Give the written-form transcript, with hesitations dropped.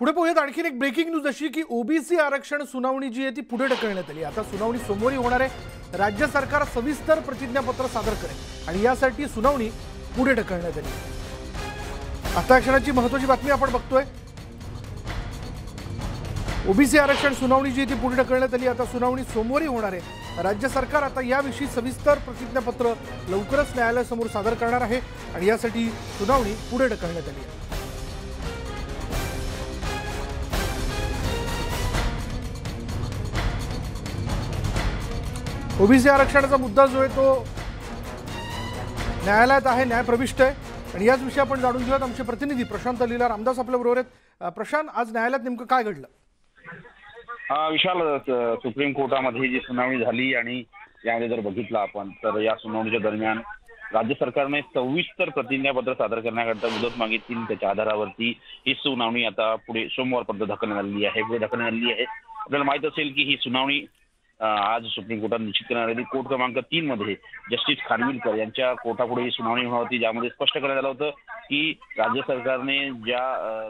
पुढे पोहेत आणखीन एक ब्रेकिंग न्यूज अशी की ओबीसी आरक्षण सुनावणी जी आहे ती पुढे ढकलण्यात आली। आता सुनावणी सोमवारी होणार आहे। राज्य सरकार सविस्तर प्रतिज्ञापत्र सादर करेल आणि यासाठी सुनावणी पुढे ढकलण्यात आली। आता क्षणाची महत्त्वाची बातमी आपण बघतोय। ओबीसी आरक्षण सुनावणी जी ती पुढे ढकलण्यात आली। आता सुनावणी सोमवारी होणार आहे। राज्य सरकार आता याविषयी सविस्तर प्रतिज्ञापत्र लवकरच न्यायालयासमोर सादर करणार आहे आणि यासाठी सुनावणी पुढे ढकलण्यात आली आहे। ओबीसी आरक्षणाचा मुद्दा जो आहे तो न्यायालयात आहे, न्यायप्रविष्ट आहे आणि याच विषयी आपण जाणून घेऊयात। आमचे प्रतिनिधी प्रशांत लीला रामदास आपल्या बरोबर आहेत। प्रशांत, आज न्यायालयात नेमकं काय घडलं? विशाल, सुप्रीम कोर्टामध्ये जी सुनावणी झाली आणि यामध्ये जर बघितलं आपण तर या सुनावणीच्या दरम्यान राज्य सरकारने सविस्तर प्रतिज्ञापत्र सादर करण्याकरता मुदत मागितली। त्याच्या आधारावरती ही सुनावणी आता पुढे सोमवारपर्यंत ढकलण्यात आलेली आहे। आपल्याला माहित असेल की ही सुनावणी आज सुप्रीम कोर्टात निश्चित करण्यात आली। कोर्ट क्रमांक 3 मध्ये जस्टिस खानविलकर यांच्या कोर्टापुढे ही सुनावणी होणार होती, ज्यामध्ये स्पष्ट करण्यात आलं होतं की राज्य सरकारने ज्या